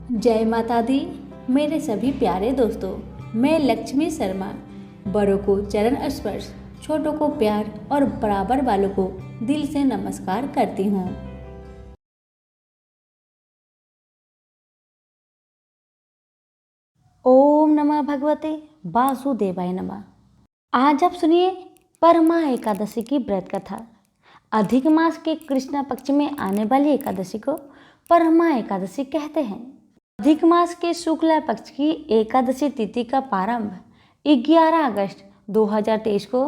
जय माता दी। मेरे सभी प्यारे दोस्तों, मैं लक्ष्मी शर्मा बड़ों को चरण स्पर्श, छोटों को प्यार और बराबर वालों को दिल से नमस्कार करती हूँ। ओम नमः भगवते वासुदेवाय नमः। आज आप सुनिए परमा एकादशी की व्रत कथा। अधिक मास के कृष्णा पक्ष में आने वाली एकादशी को परमा एकादशी कहते हैं। अधिक मास के शुक्ला पक्ष की एकादशी तिथि का प्रारंभ 11 अगस्त 2023 को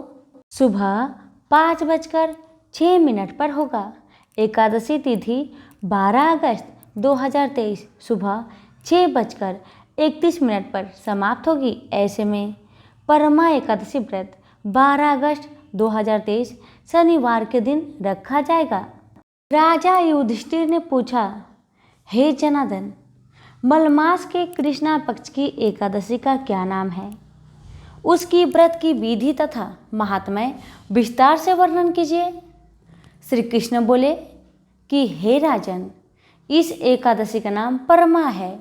सुबह 5:06 पर होगा। एकादशी तिथि 12 अगस्त 2023 सुबह 6:31 पर समाप्त होगी। ऐसे में परमा एकादशी व्रत 12 अगस्त 2023 शनिवार के दिन रखा जाएगा। राजा युधिष्ठिर ने पूछा, हे जनार्दन, मलमास के कृष्णा पक्ष की एकादशी का क्या नाम है? उसकी व्रत की विधि तथा महात्म्य विस्तार से वर्णन कीजिए। श्री कृष्ण बोले कि हे राजन, इस एकादशी का नाम परमा है।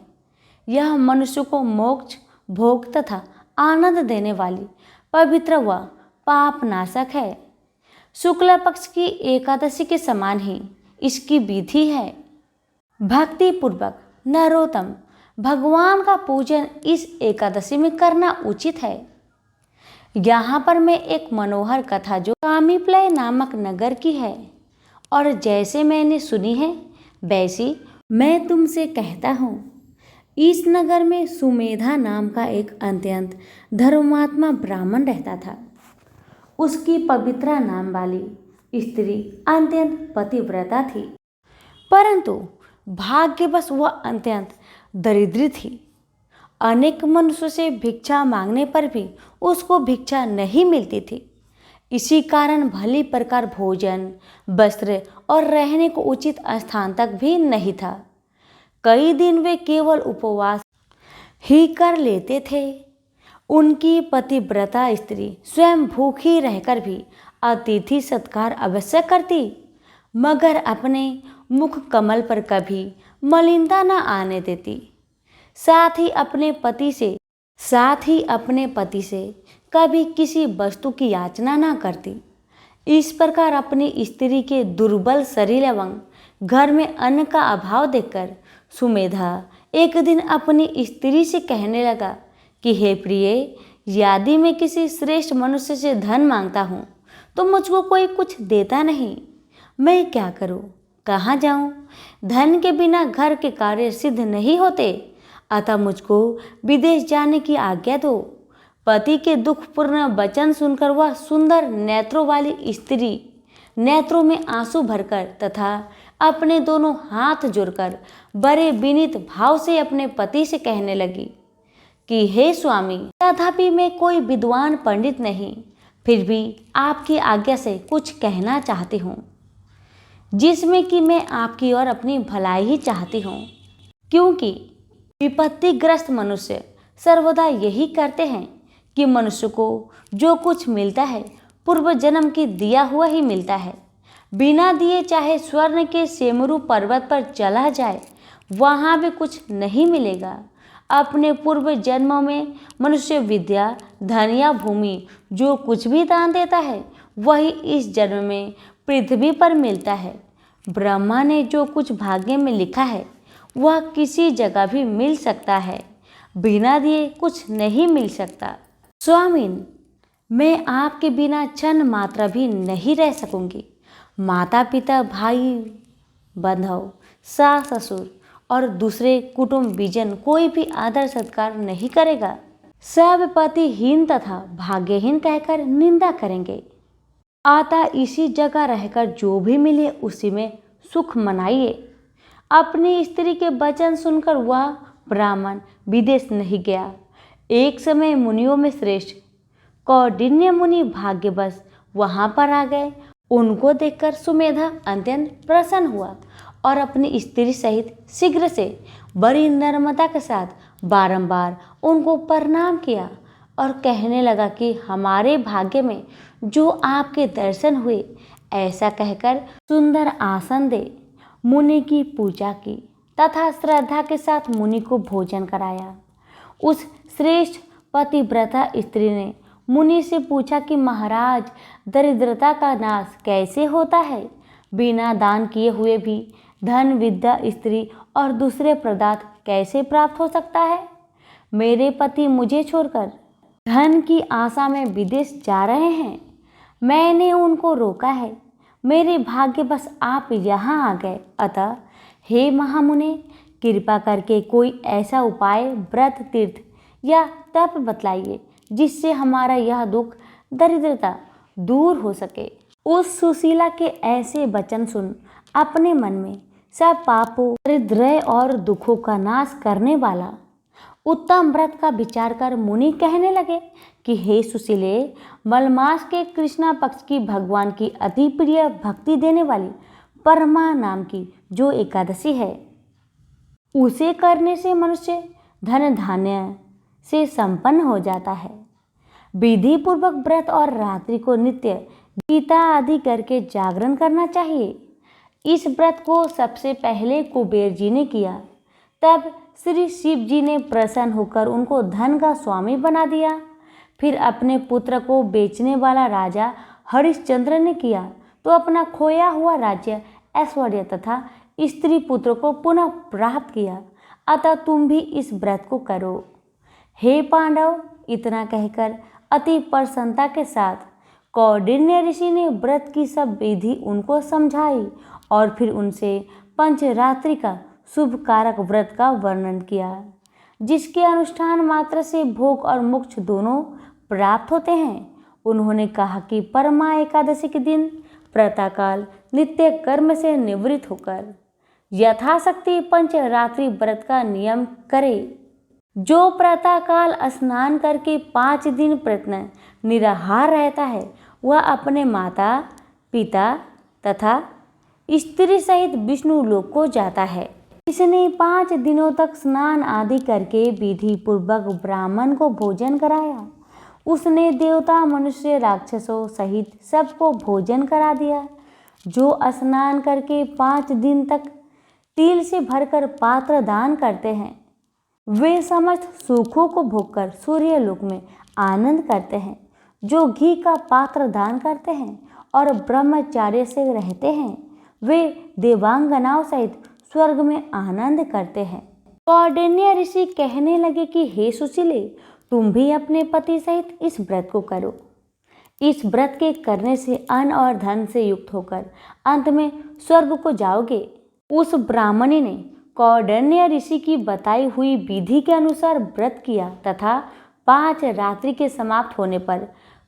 यह मनुष्य को मोक्ष, भोग तथा आनंद देने वाली पवित्र व पाप नाशक है। शुक्ल पक्ष की एकादशी के समान ही इसकी विधि है। भक्ति पूर्वक नरोत्तम भगवान का पूजन इस एकादशी में करना उचित है। यहाँ पर मैं एक मनोहर कथा जो कामीप्लय नामक नगर की है और जैसे मैंने सुनी है वैसी मैं तुमसे कहता हूँ। इस नगर में सुमेधा नाम का एक अत्यंत धर्मात्मा ब्राह्मण रहता था। उसकी पवित्रा नाम वाली स्त्री अत्यंत पतिव्रता थी, परंतु भाग्यवश वह अत्यंत दरिद्री थी। अनेक मनुष्यों से भिक्षा मांगने पर भी उसको भिक्षा नहीं मिलती थी। इसी कारण भली प्रकार भोजन, वस्त्र और रहने को उचित स्थान तक भी नहीं था। कई दिन वे केवल उपवास ही कर लेते थे। उनकी पतिव्रता स्त्री स्वयं भूखी रहकर भी अतिथि सत्कार अवश्य करती, मगर अपने मुख कमल पर कभी मलिनता न आने देती। साथ ही अपने पति से कभी किसी वस्तु की याचना न करती। इस प्रकार अपनी स्त्री के दुर्बल शरीर एवं घर में अन्न का अभाव देखकर सुमेधा एक दिन अपनी स्त्री से कहने लगा कि हे प्रिय, यदि मैं किसी श्रेष्ठ मनुष्य से धन मांगता हूँ तो मुझको कोई कुछ देता नहीं। मैं क्या करूँ, कहाँ जाऊँ? धन के बिना घर के कार्य सिद्ध नहीं होते, अतः मुझको विदेश जाने की आज्ञा दो। पति के दुखपूर्ण वचन सुनकर वह सुंदर नेत्रों वाली स्त्री नेत्रों में आंसू भरकर तथा अपने दोनों हाथ जोड़कर बड़े विनीत भाव से अपने पति से कहने लगी कि हे स्वामी, तथापि मैं कोई विद्वान पंडित नहीं, फिर भी आपकी आज्ञा से कुछ कहना चाहती हूँ, जिसमें कि मैं आपकी और अपनी भलाई ही चाहती हूँ। क्योंकि विपत्तिग्रस्त मनुष्य सर्वदा यही करते हैं कि मनुष्य को जो कुछ मिलता है पूर्व जन्म की दिया हुआ ही मिलता है। बिना दिए चाहे स्वर्ण के सेमरू पर्वत पर चला जाए, वहाँ भी कुछ नहीं मिलेगा। अपने पूर्व जन्मों में मनुष्य विद्या, धन या भूमि जो कुछ भी दान देता है वही इस जन्म में पृथ्वी पर मिलता है। ब्रह्मा ने जो कुछ भाग्य में लिखा है वह किसी जगह भी मिल सकता है, बिना दिए कुछ नहीं मिल सकता। स्वामीन, मैं आपके बिना क्षण मात्रा भी नहीं रह सकूंगी। माता पिता, भाई बंधु, सास ससुर और दूसरे कुटुंब बीजन कोई भी आदर सत्कार नहीं करेगा। सब पतिहीन तथा भाग्यहीन कहकर निंदा करेंगे। अतः इसी जगह रहकर जो भी मिले उसी में सुख मनाइए। अपनी स्त्री के वचन सुनकर वह ब्राह्मण विदेश नहीं गया। एक समय मुनियों में श्रेष्ठ कौंडिन्य मुनि भाग्यवश वहां पर आ गए। उनको देखकर सुमेधा अत्यंत प्रसन्न हुआ और अपनी स्त्री सहित शीघ्र से बड़ी नम्रता के साथ बारंबार उनको प्रणाम किया और कहने लगा कि हमारे भाग्य में जो आपके दर्शन हुए, ऐसा कहकर सुंदर आसन दे मुनि की पूजा की तथा श्रद्धा के साथ मुनि को भोजन कराया। उस श्रेष्ठ पतिव्रता स्त्री ने मुनि से पूछा कि महाराज, दरिद्रता का नाश कैसे होता है? बिना दान किए हुए भी धन, विद्या, स्त्री और दूसरे पदार्थ कैसे प्राप्त हो सकता है? मेरे पति मुझे छोड़कर धन की आशा में विदेश जा रहे हैं। मैंने उनको रोका है। मेरे भाग्य बस आप यहाँ आ गए। अतः हे महामुने, कृपा करके कोई ऐसा उपाय, व्रत, तीर्थ या तप बतलाइए जिससे हमारा यह दुख, दरिद्रता दूर हो सके। उस सुशीला के ऐसे वचन सुन अपने मन में सब पापों, दरिद्र और दुखों का नाश करने वाला उत्तम व्रत का विचार कर मुनि कहने लगे कि हे सुशीले, मलमास के कृष्णा पक्ष की भगवान की अति प्रिय भक्ति देने वाली परमा नाम की जो एकादशी है, उसे करने से मनुष्य धन धान्य से संपन्न हो जाता है। विधि पूर्वक व्रत और रात्रि को नित्य गीता आदि करके जागरण करना चाहिए। इस व्रत को सबसे पहले कुबेर जी ने किया। तब श्री शिव जी ने प्रसन्न होकर उनको धन का स्वामी बना दिया। फिर अपने पुत्र को बेचने वाला राजा हरिश्चंद्र ने किया तो अपना खोया हुआ राज्य, ऐश्वर्य तथा स्त्री पुत्र को पुनः प्राप्त किया। अतः तुम भी इस व्रत को करो। हे पांडव, इतना कहकर अति प्रसन्नता के साथ कौंडिन्य ऋषि ने व्रत की सब विधि उनको समझाई और फिर उनसे पंचरात्रि का शुभ कारक व्रत का वर्णन किया, जिसके अनुष्ठान मात्र से भोग और मोक्ष दोनों प्राप्त होते हैं। उन्होंने कहा कि परमा एकादशी के दिन प्रातःकाल नित्य कर्म से निवृत्त होकर यथाशक्ति पंचरात्रि व्रत का नियम करे। जो प्रातःकाल स्नान करके 5 दिन प्रयत्न निराहार रहता है, वह अपने माता, पिता तथा स्त्री सहित विष्णु लोक को जाता है। इसने 5 दिनों तक स्नान आदि करके विधि पूर्वक ब्राह्मण को भोजन कराया। उसने देवता, मनुष्य, राक्षसों सहित सबको भोजन करा दिया। जो स्नान करके 5 दिन तक तिल से भरकर पात्र दान करते हैं, वे समस्त सुखों को भोगकर सूर्य लोक में आनंद करते हैं। जो घी का पात्र दान करते हैं और ब्रह्मचार्य से रहते हैं, वे देवांगनाओं सहित स्वर्ग में आनंद करते हैं। कौंडिन्य ऋषि कहने लगे कि हे सुशीले, तुम भी अपने पति सहित इस व्रत को करो। इस व्रत के करने से अन्न और धन से युक्त होकर अंत में स्वर्ग को जाओगे। उस ब्राह्मणी ने कौंडिन्य ऋषि की बताई हुई विधि के अनुसार व्रत किया तथा 5 रात्रि के समाप्त होने पर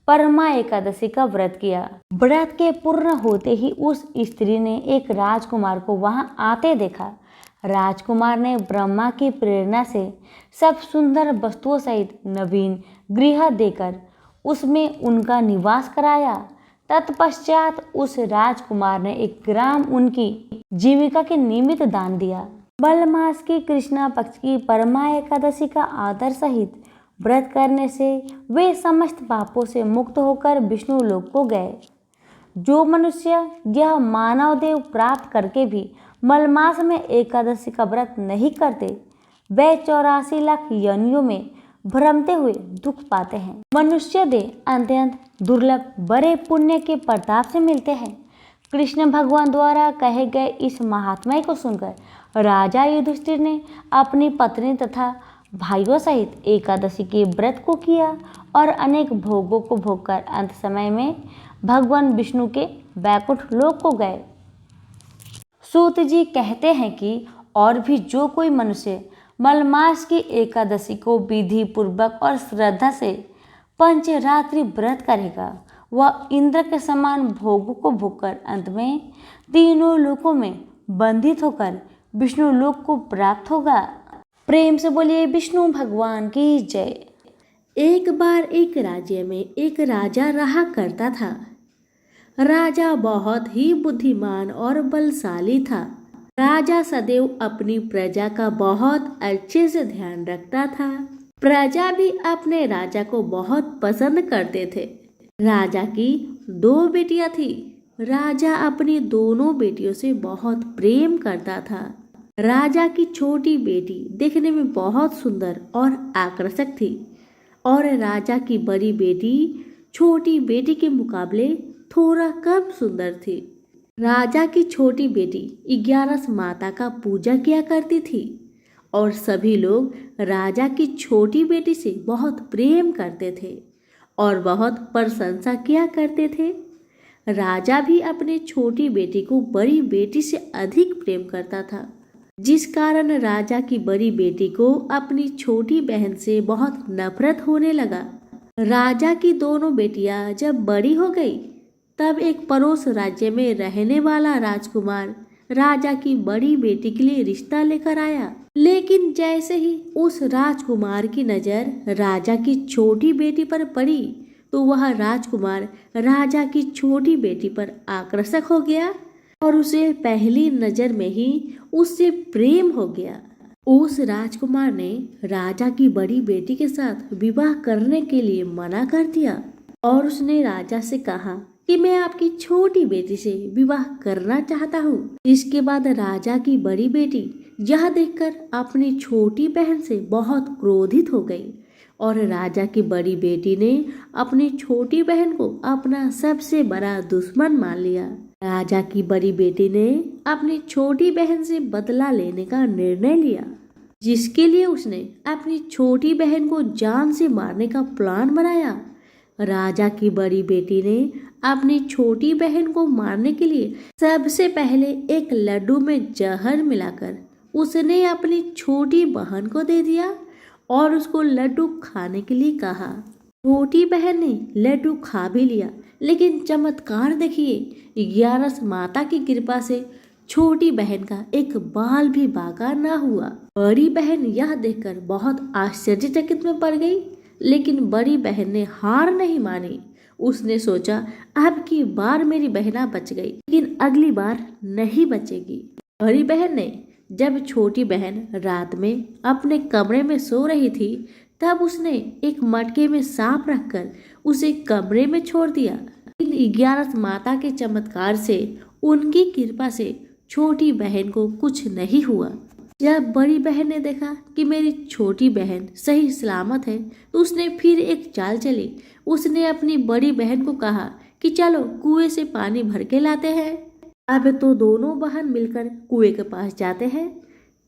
परमा एकादशी का व्रत किया। व्रत के पूर्ण होते ही उस स्त्री ने एक राजकुमार को वहां आते देखा। राजकुमार ने ब्रह्मा की प्रेरणा से सब सुंदर वस्तुओं सहित नवीन गृह देकर उसमें उनका निवास कराया। तत्पश्चात उस राजकुमार ने 1 ग्राम उनकी जीविका के निमित्त दान दिया। मलमास की कृष्णा पक्ष की परमा एकादशी का आदर सहित व्रत करने से वे समस्त पापों से मुक्त होकर विष्णु लोक को गए। जो मनुष्य यह मानव देव प्राप्त करके भी मलमास में एकादशी का व्रत नहीं करते, वे 84 लाख योनियों में भ्रमते हुए दुख पाते हैं। मनुष्य देह अत्यंत दुर्लभ बड़े पुण्य के प्रताप से मिलते हैं। कृष्ण भगवान द्वारा कहे गए इस महात्म्य को सुनकर राजा युधिष्ठिर ने अपनी पत्नी तथा भाइयों सहित एकादशी के व्रत को किया और अनेक भोगों को भोगकर अंत समय में भगवान विष्णु के वैकुंठ लोक को गए। सूत जी कहते हैं कि और भी जो कोई मनुष्य मलमास की एकादशी को विधि पूर्वक और श्रद्धा से पंचरात्रि व्रत करेगा, वह इंद्र के समान भोगों को भोगकर अंत में तीनों लोकों में बंधित होकर विष्णु लोक को प्राप्त होगा। प्रेम से बोलिए विष्णु भगवान की जय। एक बार एक राज्य में एक राजा रहा करता था। राजा बहुत ही बुद्धिमान और बलशाली था। राजा सदैव अपनी प्रजा का बहुत अच्छे से ध्यान रखता था। प्रजा भी अपने राजा को बहुत पसंद करते थे। राजा की 2 बेटियां थी। राजा अपनी दोनों बेटियों से बहुत प्रेम करता था। राजा की छोटी बेटी देखने में बहुत सुंदर और आकर्षक थी और राजा की बड़ी बेटी छोटी बेटी के मुकाबले थोड़ा कम सुंदर थी। राजा की छोटी बेटी 11 माता का पूजा किया करती थी और सभी लोग राजा की छोटी बेटी से बहुत प्रेम करते थे और बहुत प्रशंसा किया करते थे। राजा भी अपने छोटी बेटी को बड़ी बेटी से अधिक प्रेम करता था, जिस कारण राजा की बड़ी बेटी को अपनी छोटी बहन से बहुत नफरत होने लगा। राजा की दोनों बेटियां जब बड़ी हो गई तब एक पड़ोस राज्य में रहने वाला राजकुमार राजा की बड़ी बेटी के लिए रिश्ता लेकर आया। लेकिन जैसे ही उस राजकुमार की नजर राजा की छोटी बेटी पर पड़ी तो वह राजकुमार राजा की छोटी बेटी पर आकर्षक हो गया और उसे पहली नजर में ही उससे प्रेम हो गया। उस राजकुमार ने राजा की बड़ी बेटी के साथ विवाह करने के लिए मना कर दिया और उसने राजा से कहा कि मैं आपकी छोटी बेटी से विवाह करना चाहता हूँ। इसके बाद राजा की बड़ी बेटी यह देखकर अपनी छोटी बहन से बहुत क्रोधित हो गई और राजा की बड़ी बेटी ने अपनी छोटी बहन को अपना सबसे बड़ा दुश्मन मान लिया। राजा की बड़ी बेटी ने अपनी छोटी बहन से बदला लेने का निर्णय लिया, जिसके लिए उसने अपनी छोटी बहन को जान से मारने का प्लान बनाया। राजा की बड़ी बेटी ने अपनी छोटी बहन को मारने के लिए सबसे पहले एक लड्डू में जहर मिलाकर उसने अपनी छोटी बहन को दे दिया और उसको लड्डू खाने के लिए कहा। छोटी बहन ने लड्डू खा भी लिया, लेकिन चमत्कार देखिए, 11 माता की कृपा से छोटी बहन का एक बाल भी बाका ना हुआ। बड़ी बहन यह देखकर बहुत आश्चर्यचकित में पड़ गई, लेकिन बड़ी बहन ने हार नहीं मानी। उसने सोचा अब की बार मेरी बहना बच गई, लेकिन अगली बार नहीं बचेगी। बड़ी बहन ने जब छोटी बहन रात में अपने कमरे में सो रही थी तब उसने एक मटके में सांप रखकर उसे कमरे में छोड़ दिया। 11 माता के चमत्कार से, उनकी कृपा से छोटी बहन को कुछ नहीं हुआ। जब बड़ी बहन ने देखा कि मेरी छोटी बहन सही सलामत है तो उसने फिर एक चाल चली। उसने अपनी बड़ी बहन को कहा कि चलो कुएं से पानी भर के लाते हैं। अब तो दोनों बहन मिलकर कुएं के पास जाते हैं।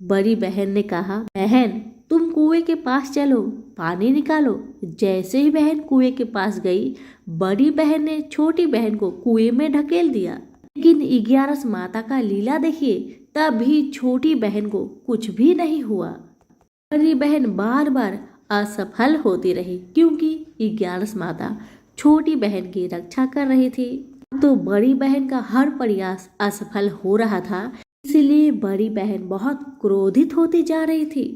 बड़ी बहन ने कहा, बहन तुम कुएं के पास चलो, पानी निकालो। जैसे ही बहन कुएं के पास गई, बड़ी बहन ने छोटी बहन को कुएं में ढकेल दिया। लेकिन 11 माता का लीला देखिए, तब भी छोटी बहन को कुछ भी नहीं हुआ। बड़ी बहन बार बार असफल होती रही क्योंकि 11 माता छोटी बहन की रक्षा कर रही थी। तो बड़ी बहन का हर प्रयास असफल हो रहा था, इसलिए बड़ी बहन बहुत क्रोधित होती जा रही थी।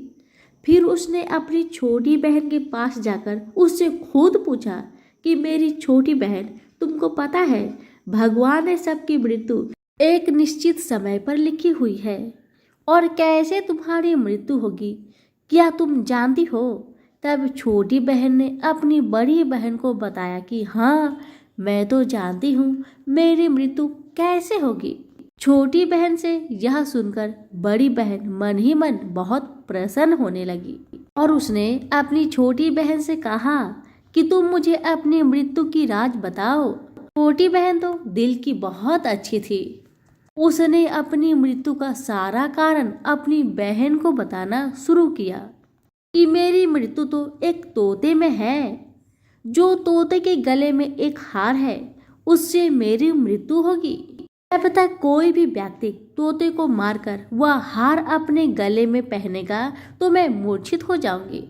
फिर उसने अपनी छोटी बहन के पास जाकर उससे खुद पूछा कि मेरी छोटी बहन, तुमको पता है भगवान ने सबकी मृत्यु एक निश्चित समय पर लिखी हुई है और कैसे तुम्हारी मृत्यु होगी, क्या तुम जानती हो? तब छोटी बहन ने अपनी बड़ी बहन को बताया कि हाँ, मैं तो जानती हूँ मेरी मृत्यु कैसे होगी। छोटी बहन से यह सुनकर बड़ी बहन मन ही मन बहुत प्रसन्न होने लगी और उसने अपनी छोटी बहन से कहा कि तुम मुझे अपनी मृत्यु की राज बताओ। छोटी बहन तो दिल की बहुत अच्छी थी। उसने अपनी मृत्यु का सारा कारण अपनी बहन को बताना शुरू किया कि मेरी मृत्यु तो एक तोते में है। जो तोते के गले में एक हार है, उससे मेरी मृत्यु होगी। जब तक कोई भी व्यक्ति तोते को मारकर वह हार अपने गले में पहनेगा तो मैं मूर्छित हो जाऊंगी,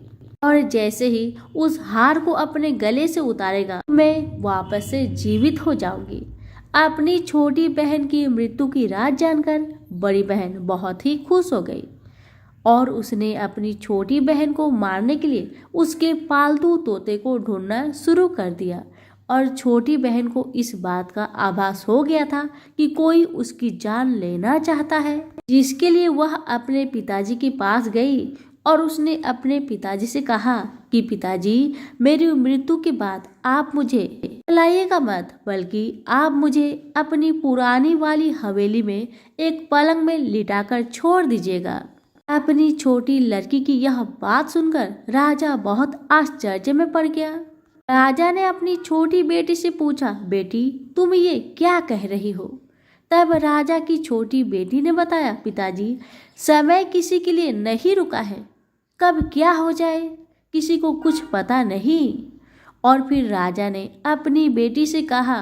और जैसे ही उस हार को अपने गले से उतारेगा मैं वापस से जीवित हो जाऊंगी। अपनी छोटी बहन की मृत्यु की राज जानकर बड़ी बहन बहुत ही खुश हो गई और उसने अपनी छोटी बहन को मारने के लिए उसके पालतू तोते को ढूंढना शुरू कर दिया। और छोटी बहन को इस बात का आभास हो गया था कि कोई उसकी जान लेना चाहता है, जिसके लिए वह अपने पिताजी के पास गई और उसने अपने पिताजी से कहा कि पिताजी, मेरी मृत्यु के बाद आप मुझे जलाइएगा मत, बल्कि आप मुझे अपनी पुरानी वाली हवेली में एक पलंग में लिटाकर छोड़ दीजिएगा। अपनी छोटी लड़की की यह बात सुनकर राजा बहुत आश्चर्य में पड़ गया। राजा ने अपनी छोटी बेटी से पूछा, बेटी, तुम ये क्या कह रही हो? तब राजा की छोटी बेटी ने बताया, पिताजी, समय किसी के लिए नहीं रुका है, कब क्या हो जाए किसी को कुछ पता नहीं। और फिर राजा ने अपनी बेटी से कहा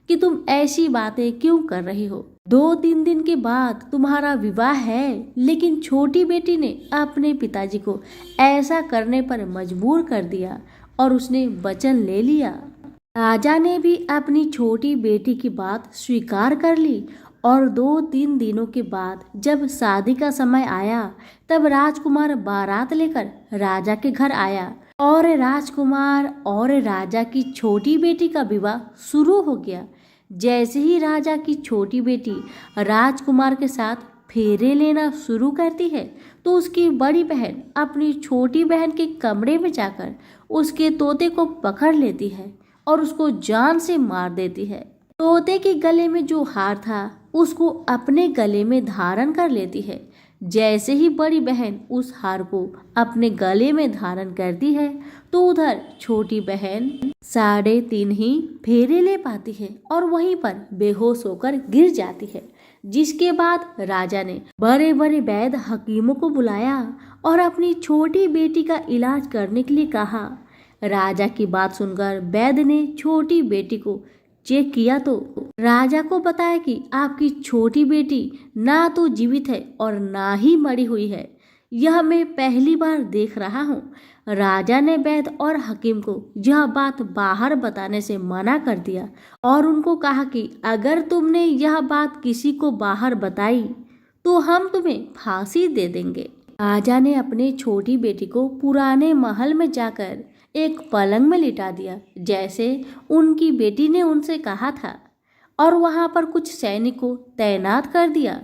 कि तुम ऐसी बातें क्यों कर रही हो? 2-3 दिन के बाद तुम्हारा विवाह है। लेकिन छोटी बेटी ने अपने पिताजी को ऐसा करने पर मजबूर कर दिया और उसने वचन ले लिया। राजा ने भी अपनी छोटी बेटी की बात स्वीकार कर ली और 2-3 दिनों के बाद जब शादी का समय आया तब राजकुमार बारात लेकर राजा के घर आया और राजकुमार और राजा की छोटी बेटी का विवाह शुरू हो गया। जैसे ही राजा की छोटी बेटी राजकुमार के साथ फेरे लेना शुरू करती है तो उसकी बड़ी बहन अपनी छोटी बहन के कमरे में जाकर उसके तोते को पकड़ लेती है और उसको जान से मार देती है। तोते के गले में जो हार था उसको अपने गले में धारण कर लेती है। जैसे ही बड़ी बहन उस हार को अपने गले में धारण करती है तो उधर छोटी बहन 3.5 ही फेरे ले पाती है और वहीं पर बेहोश होकर गिर जाती है। जिसके बाद राजा ने बड़े बड़े वैद्य हकीमों को बुलाया और अपनी छोटी बेटी का इलाज करने के लिए कहा। राजा की बात सुनकर वैद्य ने छोटी बेटी को चेक किया तो राजा को बताया कि आपकी छोटी बेटी ना तो जीवित है और ना ही मरी हुई है। यह मैं पहली बार देख रहा हूँ। राजा ने वैद्य और हकीम को यह बात बाहर बताने से मना कर दिया और उनको कहा कि अगर तुमने यह बात किसी को बाहर बताई तो हम तुम्हें फांसी दे देंगे। राजा ने अपनी छोटी बेटी को पुराने महल में जाकर एक पलंग में लिटा दिया जैसे उनकी बेटी ने उनसे कहा था और वहां पर कुछ सैनिक को तैनात कर दिया।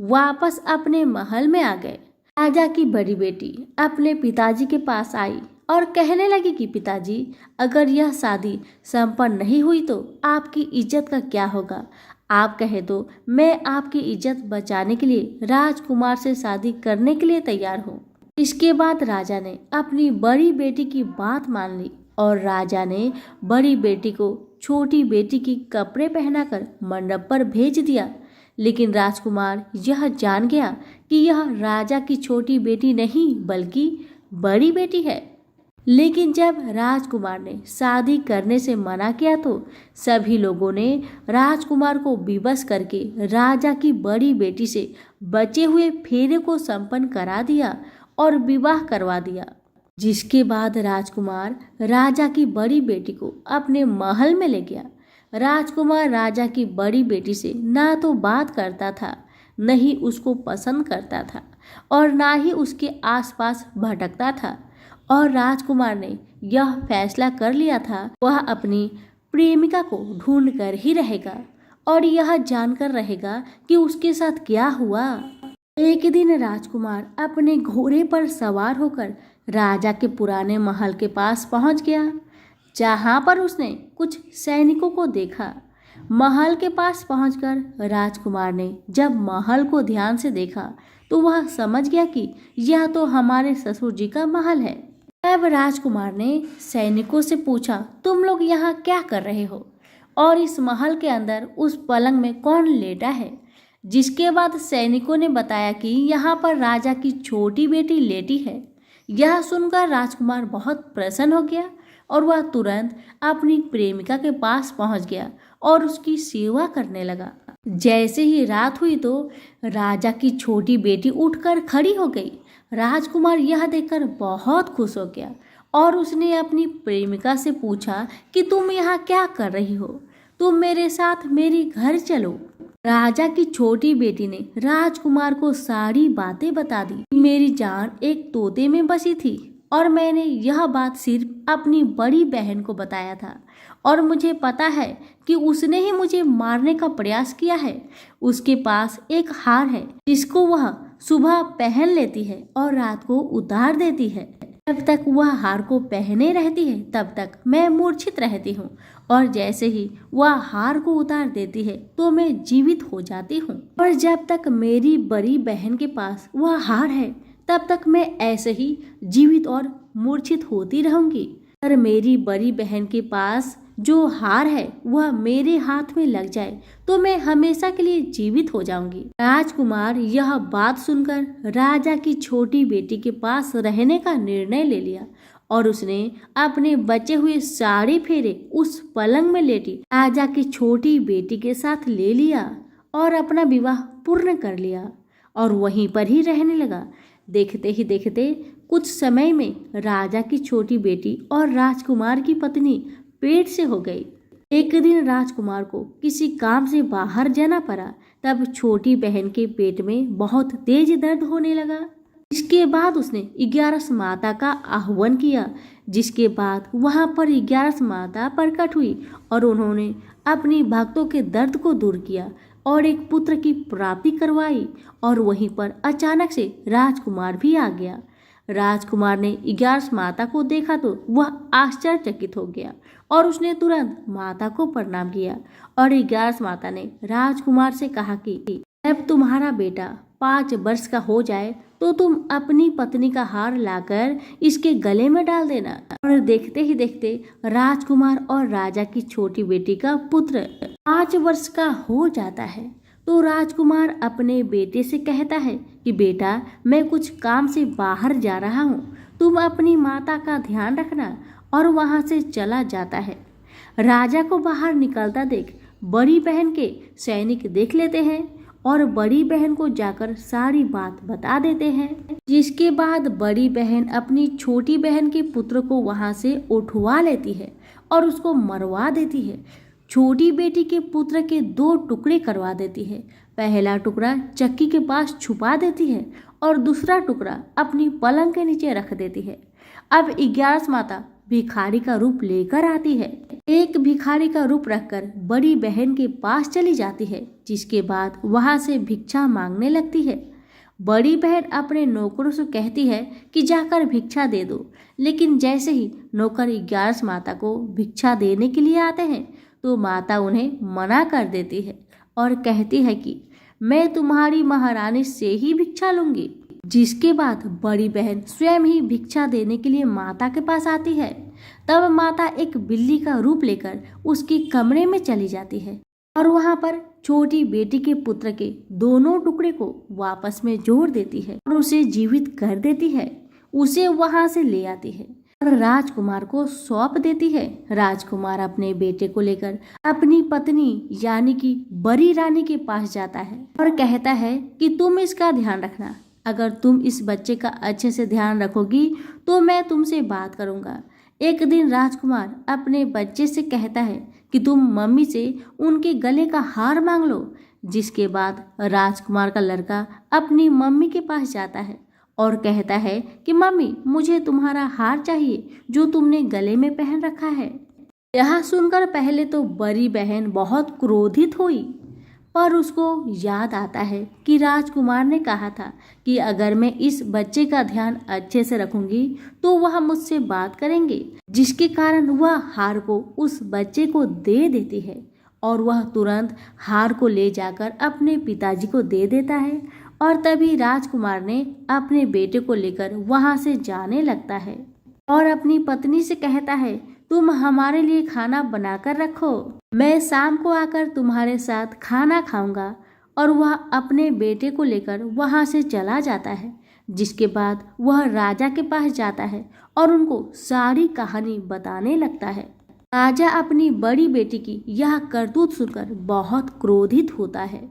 वापस अपने महल में आ गए। राजा की बड़ी बेटी अपने पिताजी के पास आई और कहने लगी कि पिताजी, अगर यह शादी संपन्न नहीं हुई तो आपकी इज्जत का क्या होगा? आप कहे तो मैं आपकी इज्जत बचाने के लिए राजकुमार से शादी करने के लिए तैयार हूँ। इसके बाद राजा ने अपनी बड़ी बेटी की बात मान ली और राजा ने बड़ी बेटी को छोटी बेटी की कपड़े पहनाकर मंडप पर भेज दिया। लेकिन राजकुमार यह जान गया कि यह राजा की छोटी बेटी नहीं बल्कि बड़ी बेटी है। लेकिन जब राजकुमार ने शादी करने से मना किया तो सभी लोगों ने राजकुमार को विवश करके राजा की बड़ी बेटी से बचे हुए फेरे को संपन्न करा दिया और विवाह करवा दिया। जिसके बाद राजकुमार राजा की बड़ी बेटी को अपने महल में ले गया। राजकुमार राजा की बड़ी बेटी से ना तो बात करता था, न ही उसको पसंद करता था और ना ही उसके आसपास भटकता था। और राजकुमार ने यह फैसला कर लिया था वह अपनी प्रेमिका को ढूंढ कर ही रहेगा और यह जानकर रहेगा कि उसके साथ क्या हुआ। एक दिन राजकुमार अपने घोड़े पर सवार होकर राजा के पुराने महल के पास पहुंच गया, जहां पर उसने कुछ सैनिकों को देखा। महल के पास पहुंचकर राजकुमार ने जब महल को ध्यान से देखा तो वह समझ गया कि यह तो हमारे ससुर जी का महल है। तब राजकुमार ने सैनिकों से पूछा, तुम लोग यहाँ क्या कर रहे हो और इस महल के अंदर उस पलंग में कौन लेटा है? जिसके बाद सैनिकों ने बताया कि यहाँ पर राजा की छोटी बेटी लेटी है। यह सुनकर राजकुमार बहुत प्रसन्न हो गया और वह तुरंत अपनी प्रेमिका के पास पहुंच गया और उसकी सेवा करने लगा। जैसे ही रात हुई तो राजा की छोटी बेटी उठकर खड़ी हो गई। राजकुमार यह देखकर बहुत खुश हो गया और उसने अपनी प्रेमिका से पूछा कि तुम यहाँ क्या कर रही हो? तुम मेरे साथ मेरे घर चलो। राजा की छोटी बेटी ने राजकुमार को सारी बातें बता दी। मेरी जान एक तोते में बसी थी और मैंने यह बात सिर्फ अपनी बड़ी बहन को बताया था और मुझे पता है कि उसने ही मुझे मारने का प्रयास किया है। उसके पास एक हार है जिसको वह सुबह पहन लेती है और रात को उतार देती है। जब तक वह हार को पहने रहती है तब तक मैं मूर्छित रहती हूँ और जैसे ही वह हार को उतार देती है तो मैं जीवित हो जाती हूँ। और जब तक मेरी बड़ी बहन के पास वह हार है तब तक मैं ऐसे ही जीवित और मूर्छित होती रहूंगी। पर मेरी बड़ी बहन के पास जो हार है वह मेरे हाथ में लग जाए तो मैं हमेशा के लिए जीवित हो जाऊंगी। राजकुमार यह बात सुनकर राजा की छोटी बेटी के पास रहने का निर्णय ले लिया और उसने अपने बचे हुए सारे फेरे उस पलंग में लेटी राजा की छोटी बेटी के साथ ले लिया और अपना विवाह पूर्ण कर लिया और वहीं पर ही रहने लगा। देखते ही देखते कुछ समय में राजा की छोटी बेटी और राजकुमार की पत्नी पेट से हो गई। एक दिन राजकुमार को किसी काम से बाहर जाना पड़ा। तब छोटी बहन के पेट में बहुत तेज दर्द होने लगा। इसके बाद उसने 11 माता का आह्वान किया, जिसके बाद वहां पर 11 माता प्रकट हुई और उन्होंने अपनी भक्तों के दर्द को दूर किया और एक पुत्र की प्राप्ति करवाई। और वहीं पर अचानक से राजकुमार भी आ गया। राजकुमार ने 11 माता को देखा तो वह आश्चर्यचकित हो गया और उसने तुरंत माता को प्रणाम किया। और 11 माता ने राजकुमार से कहा कि जब तुम्हारा बेटा 5 वर्ष का हो जाए तो तुम अपनी पत्नी का हार लाकर इसके गले में डाल देना। और देखते ही देखते राजकुमार और राजा की छोटी बेटी का पुत्र 5 वर्ष का हो जाता है। तो राजकुमार अपने बेटे से कहता है कि बेटा, मैं कुछ काम से बाहर जा रहा हूँ, तुम अपनी माता का ध्यान रखना। और वहां से चला जाता है। राजा को बाहर निकलता देख बड़ी बहन के सैनिक देख लेते हैं और बड़ी बहन को जाकर सारी बात बता देते हैं। जिसके बाद बड़ी बहन अपनी छोटी बहन के पुत्र को वहां से उठवा लेती है और उसको मरवा देती है। छोटी बेटी के पुत्र के 2 टुकड़े करवा देती है। पहला टुकड़ा चक्की के पास छुपा देती है और दूसरा टुकड़ा अपनी पलंग के नीचे रख देती है। अब 11 माता भिखारी का रूप लेकर आती है। एक भिखारी का रूप रखकर बड़ी बहन के पास चली जाती है, जिसके बाद वहां से भिक्षा मांगने लगती है। बड़ी बहन अपने नौकरों से कहती है कि जाकर भिक्षा दे दो, लेकिन जैसे ही नौकर 11 माता को भिक्षा देने के लिए आते हैं तो माता उन्हें मना कर देती है और कहती है कि मैं तुम्हारी महारानी से ही भिक्षा लूंगी। जिसके बाद बड़ी बहन स्वयं ही भिक्षा देने के लिए माता के पास आती है। तब माता एक बिल्ली का रूप लेकर उसके कमरे में चली जाती है और वहां पर छोटी बेटी के पुत्र के दोनों टुकड़े को वापस में जोड़ देती है और उसे जीवित कर देती है। उसे वहां से ले आती है और राजकुमार को सौंप देती है। राजकुमार अपने बेटे को लेकर अपनी पत्नी यानी कि बड़ी रानी के पास जाता है और कहता है कि तुम इसका ध्यान रखना। अगर तुम इस बच्चे का अच्छे से ध्यान रखोगी तो मैं तुमसे बात करूंगा। एक दिन राजकुमार अपने बच्चे से कहता है कि तुम मम्मी से उनके गले का हार मांग लो। जिसके बाद राजकुमार का लड़का अपनी मम्मी के पास जाता है और कहता है कि मम्मी, मुझे तुम्हारा हार चाहिए जो तुमने गले में पहन रखा है। यह सुनकर पहले तो बड़ी बहन बहुत क्रोधित हुई, पर उसको याद आता है कि राजकुमार ने कहा था कि अगर मैं इस बच्चे का ध्यान अच्छे से रखूंगी तो वह मुझसे बात करेंगे। जिसके कारण वह हार को उस बच्चे को दे देती है और वह तुरंत हार को ले जाकर अपने पिताजी को दे देता है। और तभी राजकुमार ने अपने बेटे को लेकर वहां से जाने लगता है और अपनी पत्नी से कहता है, तुम हमारे लिए खाना बनाकर रखो, मैं शाम को आकर तुम्हारे साथ खाना खाऊंगा। और वह अपने बेटे को लेकर वहां से चला जाता है। जिसके बाद वह राजा के पास जाता है और उनको सारी कहानी बताने लगता है। राजा अपनी बड़ी बेटी की यह करतूत सुनकर बहुत क्रोधित होता है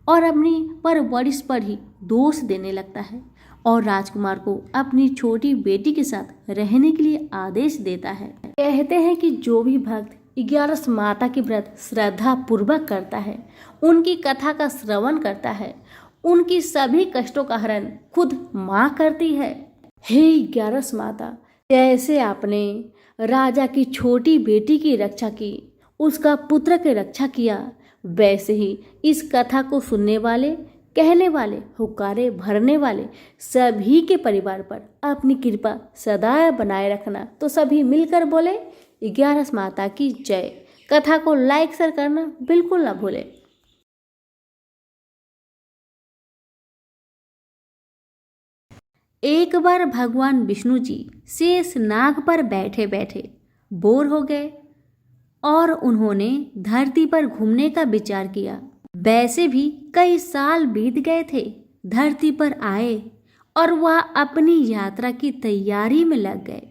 और अपनी परवरिश पर ही दोष देने लगता है और राजकुमार को अपनी छोटी बेटी के साथ रहने के लिए आदेश देता है। कहते हैं कि जो भी भक्त 11 माता के व्रत श्रद्धा पूर्वक करता है, उनकी कथा का श्रवण करता है, उनकी सभी कष्टों का हरण खुद माँ करती है। हे 11 माता, जैसे आपने राजा की छोटी बेटी की रक्षा की, उसका पुत्र की रक्षा किया, वैसे ही इस कथा को सुनने वाले, कहने वाले, हुक्कारे भरने वाले सभी के परिवार पर अपनी कृपा सदा बनाए रखना। तो सभी मिलकर बोले 11 माता की जय। कथा को लाइक शेयर करना बिल्कुल ना भूले। एक बार भगवान विष्णु जी शेष नाग पर बैठे बैठे बोर हो गए और उन्होंने धरती पर घूमने का विचार किया। वैसे भी कई साल बीत गए थे। धरती पर आए और वह अपनी यात्रा की तैयारी में लग गए।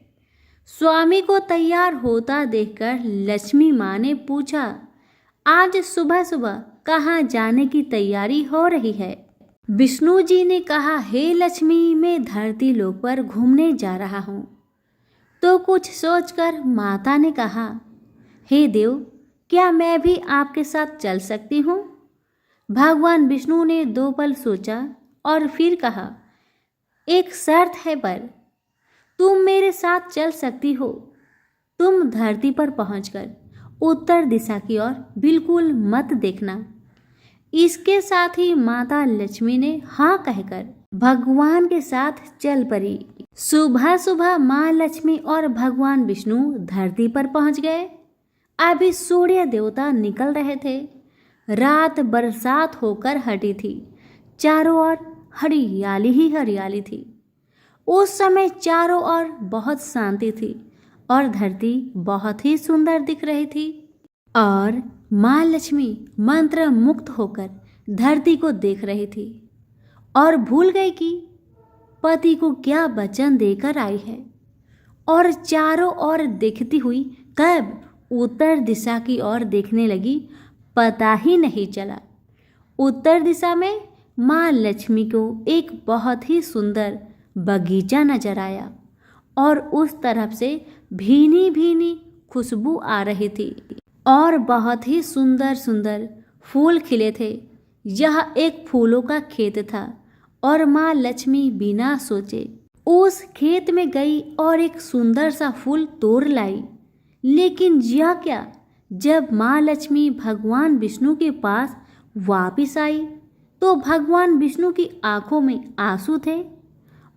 स्वामी को तैयार होता देखकर लक्ष्मी माँ ने पूछा, आज सुबह सुबह कहाँ जाने की तैयारी हो रही है? विष्णु जी ने कहा, हे लक्ष्मी, मैं धरती लोक पर घूमने जा रहा हूँ। तो कुछ सोचकर माता ने कहा, हे देव, क्या मैं भी आपके साथ चल सकती हूँ? भगवान विष्णु ने 2 पल सोचा और फिर कहा, एक शर्त है, पर तुम मेरे साथ चल सकती हो। तुम धरती पर पहुंचकर उत्तर दिशा की ओर बिल्कुल मत देखना। इसके साथ ही माता लक्ष्मी ने हाँ कहकर भगवान के साथ चल पड़ी। सुबह सुबह माँ लक्ष्मी और भगवान विष्णु धरती पर पहुंच गए। अभी सूर्य देवता निकल रहे थे। रात बरसात होकर हटी थी। चारों ओर हरियाली ही हरियाली थी। उस समय चारों ओर बहुत शांति थी और धरती बहुत ही सुंदर दिख रही थी। और माँ लक्ष्मी मंत्र मुक्त होकर धरती को देख रही थी और भूल गई कि पति को क्या वचन देकर आई है, और चारों ओर देखती हुई कब उत्तर दिशा की ओर देखने लगी, पता ही नहीं चला। उत्तर दिशा में माँ लक्ष्मी को एक बहुत ही सुंदर बगीचा नजर आया और उस तरफ से भीनी भीनी खुशबू आ रही थी और बहुत ही सुंदर सुंदर फूल खिले थे। यह एक फूलों का खेत था और माँ लक्ष्मी बिना सोचे उस खेत में गई और एक सुंदर सा फूल तोड़ लाई। लेकिन यह क्या, जब माँ लक्ष्मी भगवान विष्णु के पास वापिस आई तो भगवान विष्णु की आंखों में आंसू थे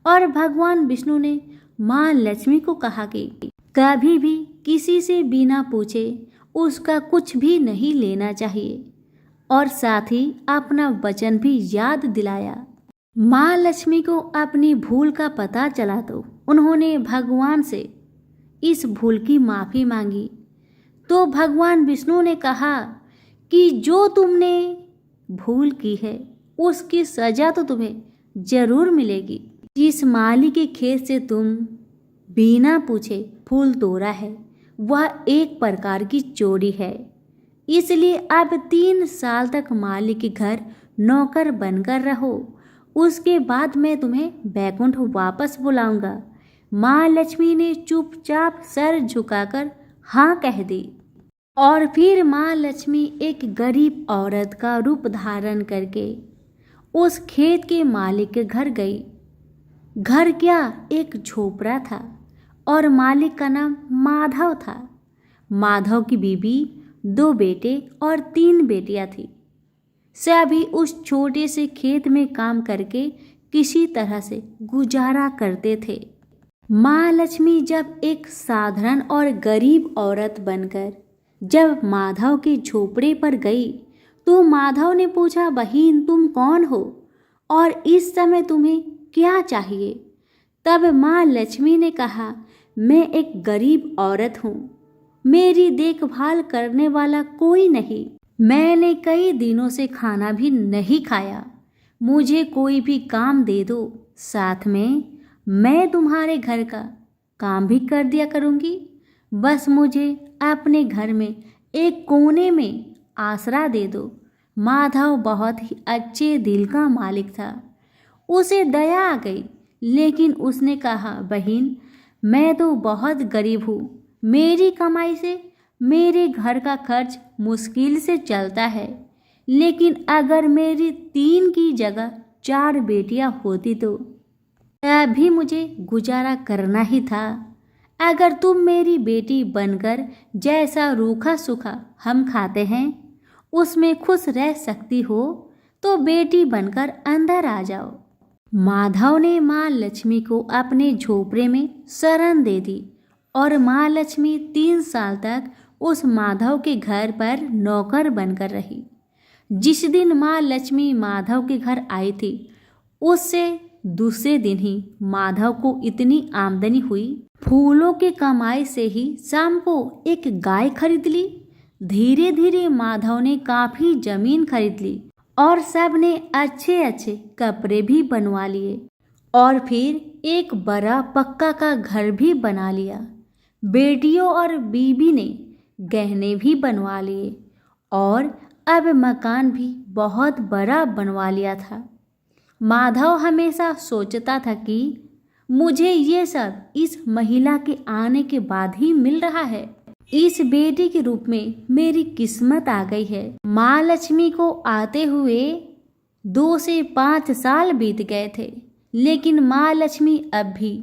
और भगवान विष्णु ने माँ लक्ष्मी को कहा कि कभी भी किसी से बिना पूछे उसका कुछ भी नहीं लेना चाहिए, और साथ ही अपना वचन भी याद दिलाया। माँ लक्ष्मी को अपनी भूल का पता चला तो उन्होंने भगवान से इस भूल की माफ़ी मांगी। तो भगवान विष्णु ने कहा कि जो तुमने भूल की है उसकी सजा तो तुम्हें जरूर मिलेगी। जिस माली के खेत से तुम बिना पूछे फूल तोड़ा है वह एक प्रकार की चोरी है। इसलिए अब 3 साल तक माली के घर नौकर बनकर रहो। उसके बाद मैं तुम्हें बैकुंठ वापस बुलाऊंगा। माँ लक्ष्मी ने चुपचाप सर झुकाकर हाँ कह दी और फिर माँ लक्ष्मी एक गरीब औरत का रूप धारण करके उस खेत के मालिक के घर गई। घर क्या, एक झोपड़ा था और मालिक का नाम माधव था। माधव की बीवी, 2 बेटे और 3 बेटियां थी। सभी उस छोटे से खेत में काम करके किसी तरह से गुजारा करते थे। माँ लक्ष्मी जब एक साधारण और गरीब औरत बनकर जब माधव के झोपड़े पर गई तो माधव ने पूछा, बहन तुम कौन हो और इस समय तुम्हें क्या चाहिए? तब माँ लक्ष्मी ने कहा, मैं एक गरीब औरत हूँ, मेरी देखभाल करने वाला कोई नहीं, मैंने कई दिनों से खाना भी नहीं खाया, मुझे कोई भी काम दे दो, साथ में मैं तुम्हारे घर का काम भी कर दिया करूँगी। बस मुझे अपने घर में एक कोने में आसरा दे दो। माधव बहुत ही अच्छे दिल का मालिक था। उसे दया आ गई, लेकिन उसने कहा, बहन मैं तो बहुत गरीब हूँ, मेरी कमाई से मेरे घर का खर्च मुश्किल से चलता है, लेकिन अगर मेरी 3 की जगह 4 बेटियां होती तो अभी मुझे गुजारा करना ही था। अगर तुम मेरी बेटी बनकर जैसा रूखा सूखा हम खाते हैं उसमें खुश रह सकती हो तो बेटी बनकर अंदर आ जाओ। माधव ने माँ लक्ष्मी को अपने झोपड़े में शरण दे दी और माँ लक्ष्मी 3 साल तक उस माधव के घर पर नौकर बनकर रही। जिस दिन माँ लक्ष्मी माधव के घर आई थी उससे दूसरे दिन ही माधव को इतनी आमदनी हुई, फूलों की कमाई से ही शाम को एक गाय खरीद ली। धीरे धीरे माधव ने काफी जमीन खरीद ली और सब ने अच्छे अच्छे कपड़े भी बनवा लिए और फिर एक बड़ा पक्का का घर भी बना लिया। बेटियों और बीबी ने गहने भी बनवा लिए और अब मकान भी बहुत बड़ा बनवा लिया था। माधव हमेशा सोचता था कि मुझे ये सब इस महिला के आने के बाद ही मिल रहा है। इस बेटी के रूप में मेरी किस्मत आ गई है। माँ लक्ष्मी को आते हुए 2 से 5 साल बीत गए थे, लेकिन माँ लक्ष्मी अब भी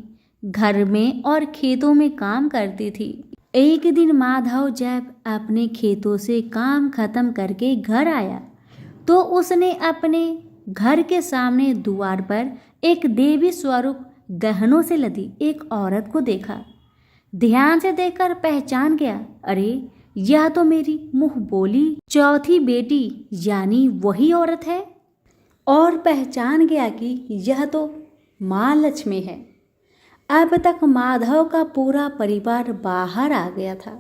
घर में और खेतों में काम करती थी। एक दिन माधव जब अपने खेतों से काम खत्म करके घर आया तो उसने अपने घर के सामने द्वार पर एक देवी स्वरूप गहनों से लदी एक औरत को देखा। ध्यान से देखकर पहचान गया, अरे यह तो मेरी मुंह बोली चौथी बेटी यानी वही औरत है। और पहचान गया कि यह तो माँ लक्ष्मी है। अब तक माधव का पूरा परिवार बाहर आ गया था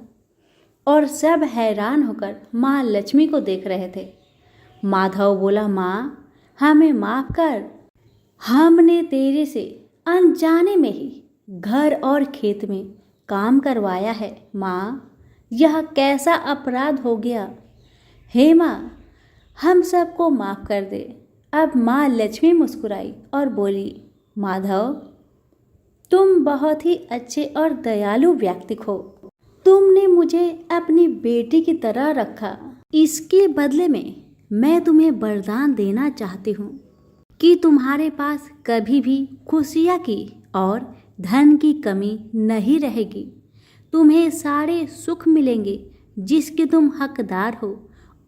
और सब हैरान होकर माँ लक्ष्मी को देख रहे थे। माधव बोला, माँ हमें माफ कर, हमने तेरे से अनजाने में ही घर और खेत में काम करवाया है। माँ यह कैसा अपराध हो गया। हे माँ हम सबको माफ कर दे। अब माँ लक्ष्मी मुस्कुराई और बोली, माधव तुम बहुत ही अच्छे और दयालु व्यक्ति हो। तुमने मुझे अपनी बेटी की तरह रखा। इसके बदले में मैं तुम्हें वरदान देना चाहती हूँ कि तुम्हारे पास कभी भी खुशियाँ की और धन की कमी नहीं रहेगी। तुम्हें सारे सुख मिलेंगे जिसके तुम हकदार हो।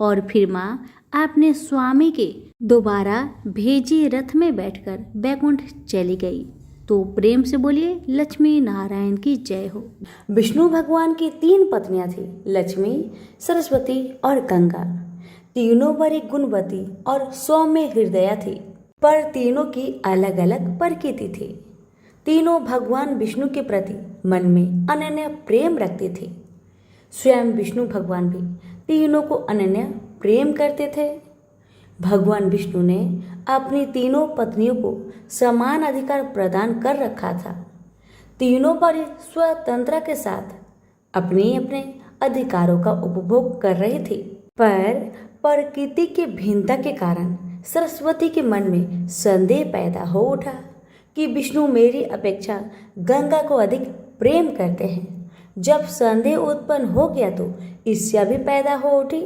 और फिर माँ अपने स्वामी के दोबारा भेजे रथ में बैठकर बैकुंठ चली गई। तो प्रेम से बोलिए लक्ष्मी नारायण की जय हो। विष्णु भगवान की 3 पत्नियां थी, लक्ष्मी, सरस्वती और गंगा। तीनों बड़ी गुणवती और सौम्य हृदया थी, पर तीनों की अलग अलग प्रकृति थी। तीनों भगवान विष्णु के प्रति मन में अनन्य प्रेम रखती थी। स्वयं विष्णु भगवान भी तीनों को अनन्य प्रेम करते थे। भगवान विष्णु ने अपनी तीनों पत्नियों को समान अधिकार प्रदान कर रखा था। तीनों बड़ी स्वतंत्रता के साथ अपने अपने अधिकारों का उपभोग कर रही थी, पर प्रकृति की भिन्नता के कारण सरस्वती के मन में संदेह पैदा हो उठा कि विष्णु मेरी अपेक्षा गंगा को अधिक प्रेम करते हैं। जब संदेह उत्पन्न हो गया तो ईर्ष्या भी पैदा हो उठी।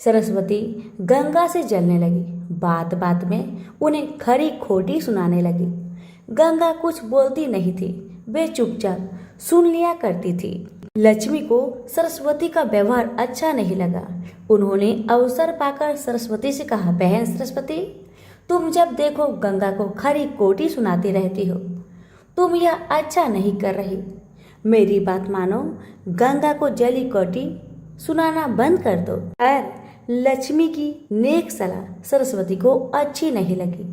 सरस्वती गंगा से जलने लगी। बात बात में उन्हें खरी खोटी सुनाने लगी। गंगा कुछ बोलती नहीं थी, वे चुपचाप सुन लिया करती थी। लक्ष्मी को सरस्वती का व्यवहार अच्छा नहीं लगा। उन्होंने अवसर पाकर सरस्वती से कहा, बहन सरस्वती, तुम जब देखो गंगा को खरी खोटी सुनाती रहती हो। तुम यह अच्छा नहीं कर रही। मेरी बात मानो, गंगा को जली खोटी सुनाना बंद कर दो। और लक्ष्मी की नेक सलाह सरस्वती को अच्छी नहीं लगी।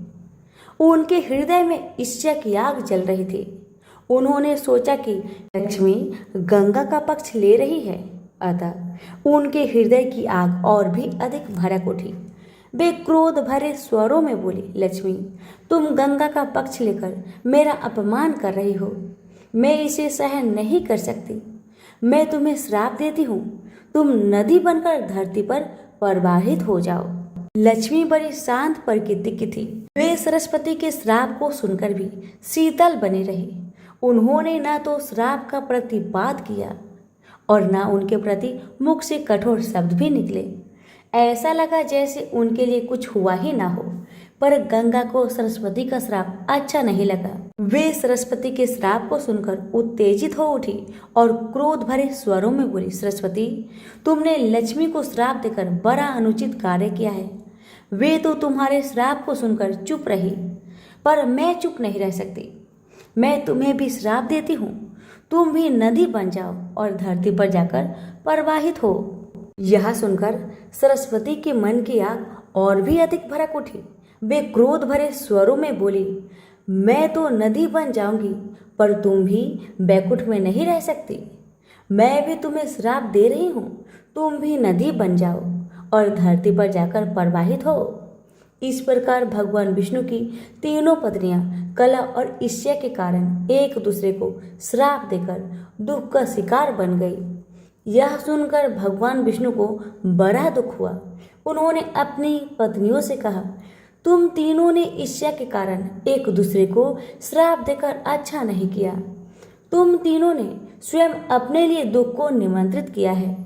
उनके हृदय में ईर्ष्या की आग जल रही थी। उन्होंने सोचा कि लक्ष्मी गंगा का पक्ष ले रही है, अतः उनके हृदय की आग और भी अधिक भड़क उठी। वे क्रोध भरे स्वरों में बोली, लक्ष्मी तुम गंगा का पक्ष लेकर मेरा अपमान कर रही हो। मैं इसे सहन नहीं कर सकती। मैं तुम्हें श्राप देती हूँ, तुम नदी बनकर धरती पर प्रवाहित हो जाओ। लक्ष्मी बड़ी शांत प्रकृति की थी। वे सरस्वती के श्राप को सुनकर भी शीतल बनी रही। उन्होंने न तो श्राप का प्रतिवाद किया और न उनके प्रति मुख से कठोर शब्द भी निकले। ऐसा लगा जैसे उनके लिए कुछ हुआ ही ना हो। पर गंगा को सरस्वती का श्राप अच्छा नहीं लगा। वे सरस्वती के श्राप को सुनकर उत्तेजित हो उठी और क्रोध भरे स्वरों में बोली, सरस्वती, तुमने लक्ष्मी को श्राप देकर बड़ा अनुचित कार्य किया है। वे तो तुम्हारे श्राप को सुनकर चुप रही, पर मैं चुप नहीं रह सकती। मैं तुम्हें भी श्राप देती हूँ, तुम भी नदी बन जाओ और धरती पर जाकर प्रवाहित हो। यह सुनकर सरस्वती के मन की आग और भी अधिक भड़क उठी। वे क्रोध भरे स्वरों में बोली, मैं तो नदी बन जाऊंगी, पर तुम भी बैकुंठ में नहीं रह सकती। मैं भी तुम्हें श्राप दे रही हूँ, तुम भी नदी बन जाओ और धरती पर जाकर प्रवाहित हो। इस प्रकार भगवान विष्णु की तीनों पत्नियां कला और ईर्ष्या के कारण एक दूसरे को श्राप देकर दुख का शिकार बन गई। यह सुनकर भगवान विष्णु को बड़ा दुख हुआ। उन्होंने अपनी पत्नियों से कहा, तुम तीनों ने ईर्ष्या के कारण एक दूसरे को श्राप देकर अच्छा नहीं किया। तुम तीनों ने स्वयं अपने लिए दुख को निमंत्रित किया है,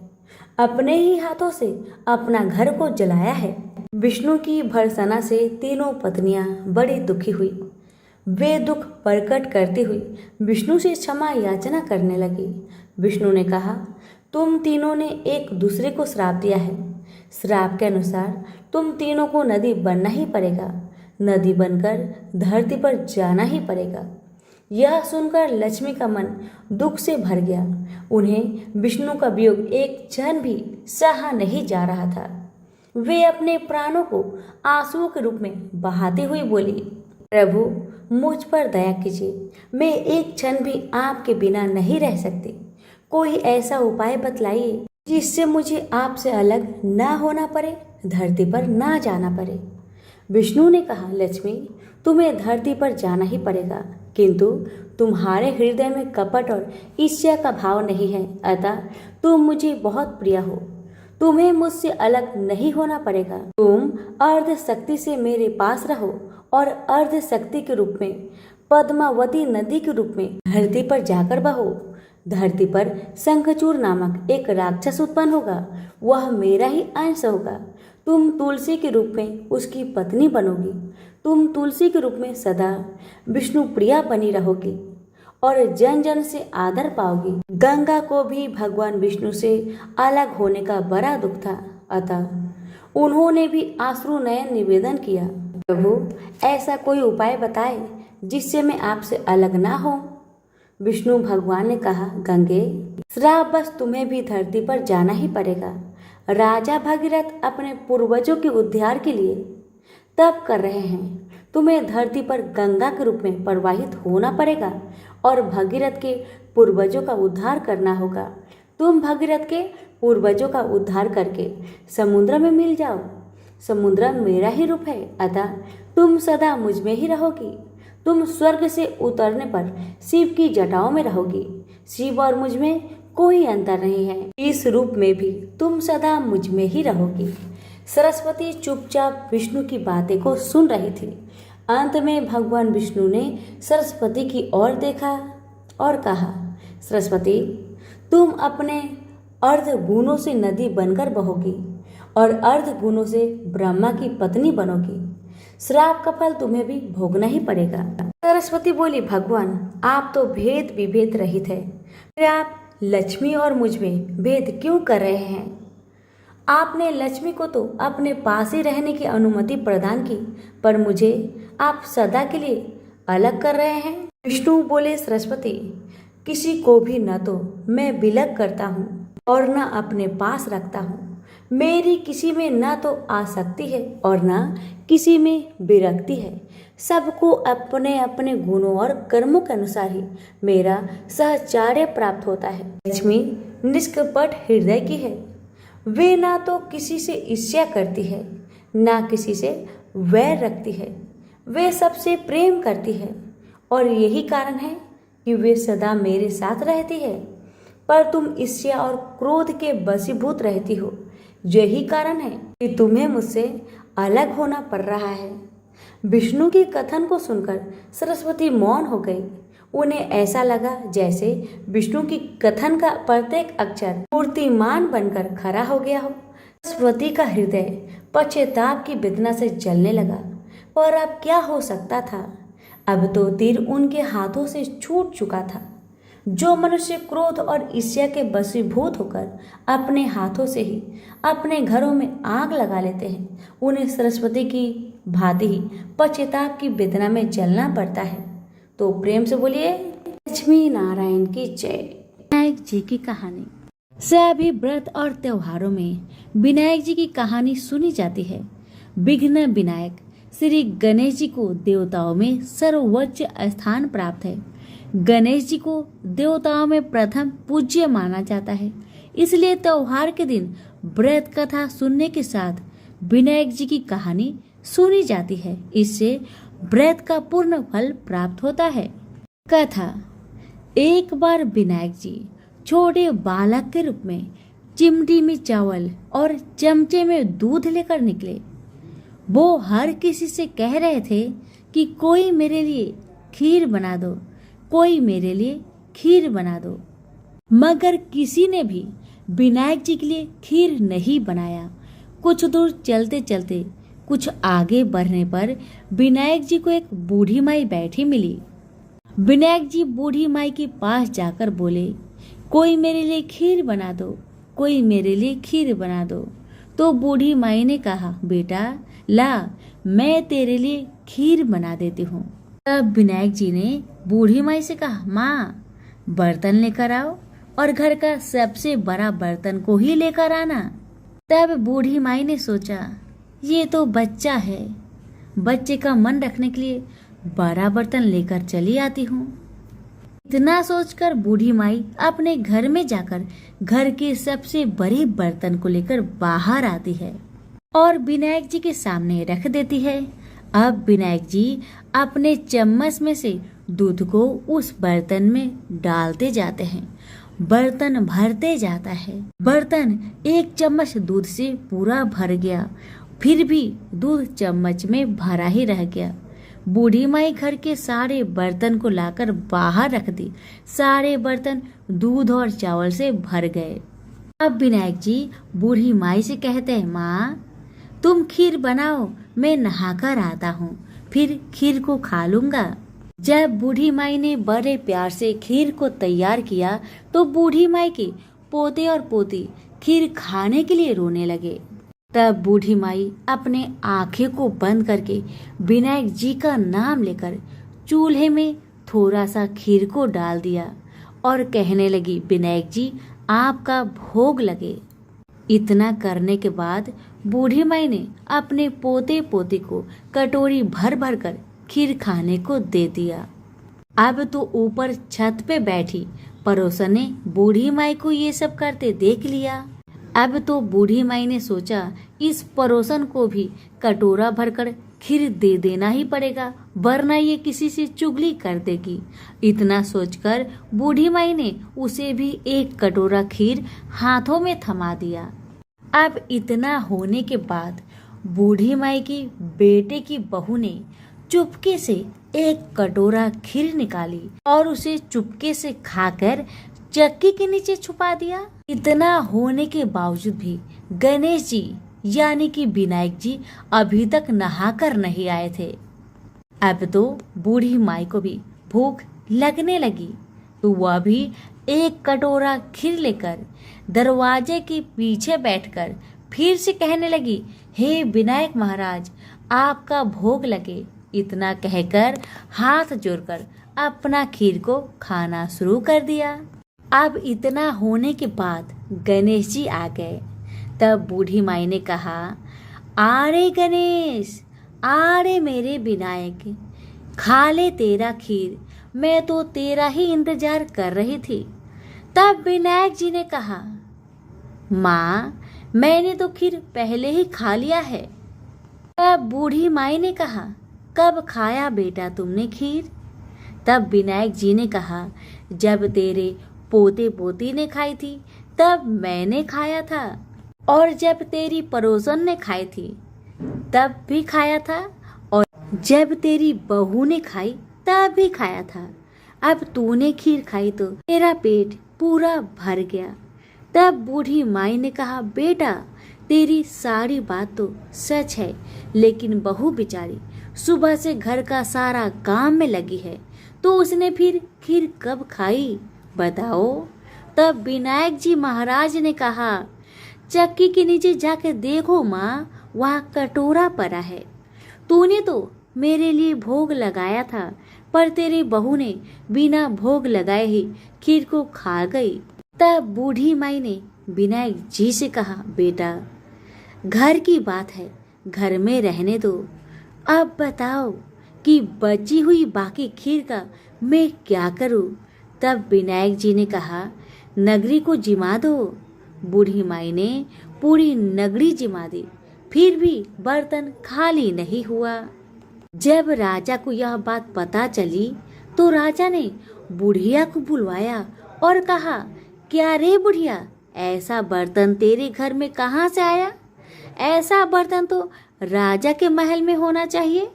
अपने ही हाथों से अपना घर को जलाया है। विष्णु की भर्त्सना से तीनों पत्नियां बड़ी दुखी हुई। वे दुख प्रकट करती हुई विष्णु से क्षमा याचना करने लगी। विष्णु ने कहा, तुम तीनों ने एक दूसरे को श्राप दिया है। श्राप के अनुसार तुम तीनों को नदी बनना ही पड़ेगा, नदी बनकर धरती पर जाना ही पड़ेगा। यह सुनकर लक्ष्मी का मन दुख से भर गया। उन्हें विष्णु का वियोग एक क्षण भी सहा नहीं जा रहा था। वे अपने प्राणों को आंसुओं के रूप में बहाती हुई बोली, प्रभु, मुझ पर दया कीजिए, मैं एक क्षण भी आपके बिना नहीं रह सकती। कोई ऐसा उपाय बतलाइए जिससे मुझे आपसे अलग ना होना पड़े, धरती पर ना जाना पड़े। विष्णु ने कहा, लक्ष्मी, तुम्हें धरती पर जाना ही पड़ेगा, किंतु तुम्हारे हृदय में कपट और ईर्ष्या का भाव नहीं है, अतः तुम मुझे बहुत प्रिय हो। तुम्हें मुझसे अलग नहीं होना पड़ेगा। तुम अर्ध शक्ति से मेरे पास रहो और अर्ध शक्ति के रूप में पद्मावती नदी के रूप में धरती पर जाकर बहो। धरती पर शंखचूड़ नामक एक राक्षस उत्पन्न होगा, वह मेरा ही अंश होगा। तुम तुलसी के रूप में उसकी पत्नी बनोगी। तुम तुलसी के रूप में सदा विष्णु प्रिया बनी रहोगी और जन जन से आदर पाओगी। गंगा को भी भगवान विष्णु से अलग होने का बड़ा दुख था, अतः उन्होंने भी अश्रु नयन निवेदन किया, प्रभु, ऐसा कोई उपाय बताए जिससे मैं आपसे अलग ना हो। विष्णु भगवान ने कहा, गंगे, श्राप बस तुम्हें भी धरती पर जाना ही पड़ेगा। राजा भगीरथ अपने पूर्वजों के उद्धार के लिए तप कर रहे हैं। तुम्हें धरती पर गंगा के रूप में प्रवाहित होना पड़ेगा और भगीरथ के पूर्वजों का उद्धार करना होगा। तुम भगीरथ के पूर्वजों का उद्धार करके समुद्र में मिल जाओ। समुद्र मेरा ही रूप है, अतः तुम सदा मुझ में ही रहोगी। तुम स्वर्ग से उतरने पर शिव की जटाओं में रहोगी। शिव और मुझ में कोई अंतर नहीं है। इस रूप में भी तुम सदा मुझ में ही रहोगी। सरस्वती चुपचाप विष्णु की बातें को सुन रही थी। अंत में भगवान विष्णु ने सरस्वती की ओर देखा और कहा, सरस्वती, तुम अपने अर्ध गुणों से नदी बनकर बहोगी और अर्ध गुणों से ब्रह्मा की पत्नी बनोगी। श्राप का फल तुम्हें भी भोगना ही पड़ेगा। सरस्वती बोली, भगवान, आप तो भेद विभेद रहित है, फिर आप लक्ष्मी और मुझ में भेद क्यों कर रहे हैं? आपने लक्ष्मी को तो अपने पास ही रहने की अनुमति प्रदान की, पर मुझे आप सदा के लिए अलग कर रहे हैं। विष्णु बोले, सरस्वती, किसी को भी न तो मैं विलग करता हूँ और न अपने पास रखता हूँ। मेरी किसी में न तो आसक्ति है और न किसी में विरक्ति है। सबको अपने अपने गुणों और कर्मों के अनुसार ही मेरा सहचार्य प्राप्त होता है। लक्ष्मी निष्कपट हृदय की है। वे ना तो किसी से ईर्ष्या करती है, ना किसी से वैर रखती है। वे सबसे प्रेम करती है और यही कारण है कि वे सदा मेरे साथ रहती है। पर तुम ईर्ष्या और क्रोध के वशीभूत रहती हो। यही कारण है कि तुम्हें मुझसे अलग होना पड़ रहा है। विष्णु की कथन को सुनकर सरस्वती मौन हो गई। उन्हें ऐसा लगा जैसे विष्णु की कथन का प्रत्येक अक्षर मूर्तिमान बनकर खड़ा हो गया हो। सरस्वती का हृदय पश्चाताप की वेदना से जलने लगा। पर अब क्या हो सकता था? अब तो तीर उनके हाथों से छूट चुका था। जो मनुष्य क्रोध और ईर्ष्या के वशीभूत होकर अपने हाथों से ही अपने घरों में आग लगा लेते हैं, उन्हें सरस्वती की भांति ही पश्चाताप की वेदना में जलना पड़ता है। तो प्रेम से बोलिए लक्ष्मी नारायण की जय। विनायक जी की कहानी। सभी व्रत और त्योहारों में विनायक जी की कहानी सुनी जाती है। विघ्न विनायक श्री गणेश जी को देवताओं में सर्वोच्च स्थान प्राप्त है। गणेश जी को देवताओं में प्रथम पूज्य माना जाता है, इसलिए त्योहार के दिन व्रत कथा सुनने के साथ विनायक जी की कहानी सुनी जाती है। इससे व्रत का पूर्ण फल प्राप्त होता है। कथा। एक बार विनायक जी छोटे बालक के रूप में चिमटी में चावल और चमचे में दूध लेकर निकले। वो हर किसी से कह रहे थे कि कोई मेरे लिए खीर बना दो, कोई मेरे लिए खीर बना दो, मगर किसी ने भी विनायक जी के लिए खीर नहीं बनाया। कुछ दूर चलते चलते कुछ आगे बढ़ने पर विनायक जी को एक बूढ़ी माई बैठी मिली। विनायक जी बूढ़ी माई के पास जाकर बोले, कोई मेरे लिए खीर बना दो, कोई मेरे लिए खीर बना दो। तो बूढ़ी माई ने कहा, बेटा ला, मैं तेरे लिए खीर बना देती हूँ। तब विनायक जी ने बूढ़ी माई से कहा, माँ बर्तन लेकर आओ और घर का सबसे बड़ा बर्तन को ही लेकर आना। तब बूढ़ी माई ने सोचा, ये तो बच्चा है, बच्चे का मन रखने के लिए बड़ा बर्तन लेकर चली आती हूँ। इतना सोचकर बूढ़ी माई अपने घर में जाकर घर के सबसे बड़े बर्तन को लेकर बाहर आती है और विनायक जी के सामने रख देती है। अब विनायक जी अपने चम्मच में से दूध को उस बर्तन में डालते जाते हैं। बर्तन भरते जाता है। बर्तन एक चम्मच दूध से पूरा भर गया, फिर भी दूध चम्मच में भरा ही रह गया। बूढ़ी माई घर के सारे बर्तन को लाकर बाहर रख दी। सारे बर्तन दूध और चावल से भर गए। अब विनायक जी बूढ़ी माई से कहते हैं, माँ तुम खीर बनाओ, मैं नहाकर आता हूँ, फिर खीर को खा लूंगा। जब बूढ़ी माई ने बड़े प्यार से खीर को तैयार किया तो बूढ़ी माई के पोते और पोती खीर खाने के लिए रोने लगे। तब बूढ़ी माई अपने आंखें को बंद करके विनायक जी का नाम लेकर चूल्हे में थोड़ा सा खीर को डाल दिया और कहने लगी, विनायक जी आपका भोग लगे। इतना करने के बाद बूढ़ी माई ने अपने पोते पोती को कटोरी भर भर कर खीर खाने को दे दिया। अब तो ऊपर छत पे बैठी पड़ोसन ने बूढ़ी माई को ये सब करते देख लिया। अब तो बूढ़ी माई ने सोचा, इस पड़ोसन को भी कटोरा भरकर खीर दे देना ही पड़ेगा, वरना ये किसी से चुगली कर देगी। इतना सोचकर बूढ़ी माई ने उसे भी एक कटोरा खीर हाथों में थमा दिया। अब इतना होने के बाद बूढ़ी माई की बेटे की बहू ने चुपके से एक कटोरा खीर निकाली और उसे चुपके से खाकर चक्की के नीचे छुपा दिया। इतना होने के बावजूद भी गणेश जी यानी कि विनायक जी अभी तक नहाकर नहीं आए थे। अब तो बूढ़ी माई को भी भूख लगने लगी, तो वह भी एक कटोरा खीर लेकर दरवाजे के पीछे बैठकर फिर से कहने लगी, हे विनायक महाराज आपका भोग लगे। इतना कहकर हाथ जोड़कर अपना खीर को खाना शुरू कर दिया। अब इतना होने के बाद गणेश जी आ गए। तब बूढ़ी माई ने कहा, आरे गणेश, आरे मेरे विनायक, खा ले तेरा खीर, मैं तो तेरा ही इंतजार कर रही थी। तब विनायक जी ने कहा, माँ मैंने तो खीर पहले ही खा लिया है। तब बूढ़ी माई ने कहा, कब खाया बेटा तुमने खीर? तब विनायक जी ने कहा, जब तेरे पोते पोती ने खाई थी तब मैंने खाया था, और जब तेरी पड़ोसन ने खाई थी तब भी खाया था, और जब तेरी बहू ने खाई तब भी खाया था। अब तूने खीर खाई तो तेरा पेट पूरा भर गया। तब बूढ़ी माई ने कहा, बेटा तेरी सारी बात तो सच है, लेकिन बहू बेचारी सुबह से घर का सारा काम में लगी है, तो उसने फिर खीर कब खाई बताओ। तब विनायक जी महाराज ने कहा, चक्की के नीचे जाकर देखो माँ, वहाँ कटोरा पड़ा है। तूने तो मेरे लिए भोग लगाया था, पर तेरी बहू ने बिना भोग लगाए ही खीर को खा गई। तब बूढ़ी माई ने विनायक जी से कहा, बेटा घर की बात है, घर में रहने दो। अब बताओ कि बची हुई बाकी खीर का मैं क्या करूं। तब विनायक जी ने कहा, नगरी को जिमा दो। बूढ़ी माई ने पूरी नगरी जिमा दी, फिर भी बर्तन खाली नहीं हुआ। जब राजा को यह बात पता चली तो राजा ने बुढ़िया को बुलवाया और कहा, क्या रे बुढ़िया, ऐसा बर्तन तेरे घर में कहाँ से आया? ऐसा बर्तन तो राजा के महल में होना चाहिए।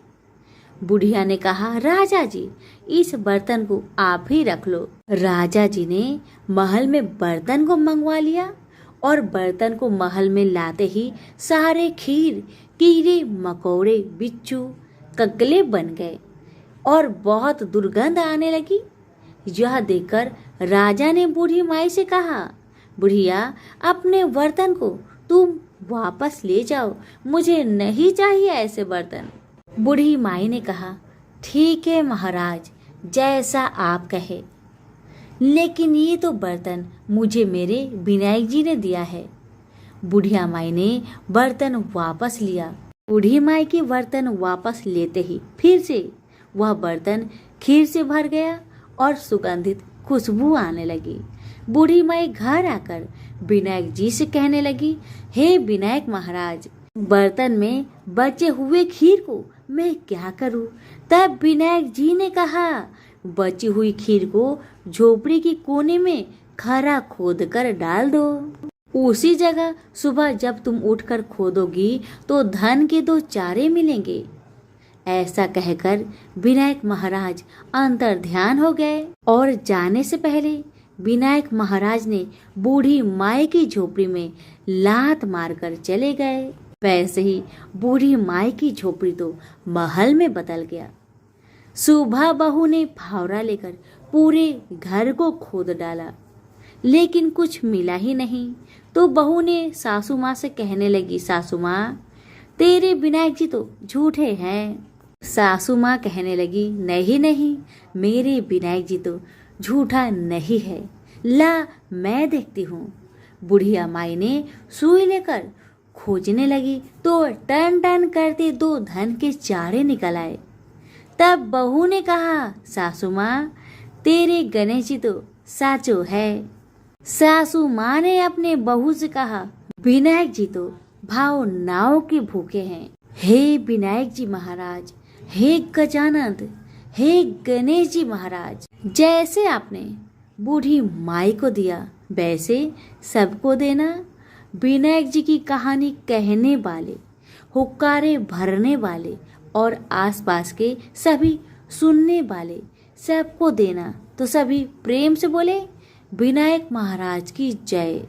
बुढ़िया ने कहा, राजा जी इस बर्तन को आप ही रख लो। राजा जी ने महल में बर्तन को मंगवा लिया और बर्तन को महल में लाते ही सारे खीर, कीड़े मकोड़े, बिच्छू, ककले बन गए और बहुत दुर्गंध आने लगी। यह देखकर राजा ने बूढ़ी माई से कहा, बुढ़िया अपने बर्तन को तुम वापस ले जाओ, मुझे नहीं चाहिए ऐसे बर्तन। बूढ़ी माई ने कहा, ठीक है महाराज, जैसा आप कहे, लेकिन ये तो बर्तन मुझे मेरे विनायक जी ने दिया है। बुढ़िया माई ने बर्तन वापस लिया। बूढ़ी माई के बर्तन वापस लेते ही फिर से वह बर्तन खीर से भर गया और सुगंधित खुशबू आने लगी। बूढ़ी माई घर आकर विनायक जी से कहने लगी, हे विनायक महाराज, बर्तन में बचे हुए खीर को मैं क्या करूं? तब विनायक जी ने कहा, बची हुई खीर को झोपड़ी के कोने में खरा खोद कर डाल दो। उसी जगह सुबह जब तुम उठकर खोदोगी तो धन के 2 चारे मिलेंगे। ऐसा कहकर विनायक महाराज अंतर ध्यान हो गए और जाने से पहले विनायक महाराज ने बूढ़ी माई की झोपड़ी में लात मारकर चले गए। वैसे ही बूढ़ी माई की झोपड़ी तो महल में बदल गया। सुबह बहू ने फावड़ा लेकर पूरे घर को खोद डाला, लेकिन कुछ मिला ही नहीं। तो बहू ने सासू माँ से कहने लगी, सासू माँ तेरे विनायक जी तो झूठे हैं। सासू माँ कहने लगी, नहीं नहीं, मेरे विनायक जी तो झूठा नहीं है, ला मैं देखती हूँ। बुढ़िया माई ने सुई लेकर खोजने लगी तो टन टन करते 2 धन के चारे निकल आए। तब बहू ने कहा, सासू माँ तेरे गणेश जी तो साचो है। सासू माँ ने अपने बहू से कहा, विनायक जी तो भाव नाव के भूखे हैं। हे विनायक जी महाराज, हे गजानंद, हे गणेश जी महाराज, जैसे आपने बूढ़ी माई को दिया वैसे सबको देना। विनायक जी की कहानी कहने वाले, हुक्कारे भरने वाले और आसपास के सभी सुनने वाले सबको देना। तो सभी प्रेम से बोले, विनायक महाराज की जय।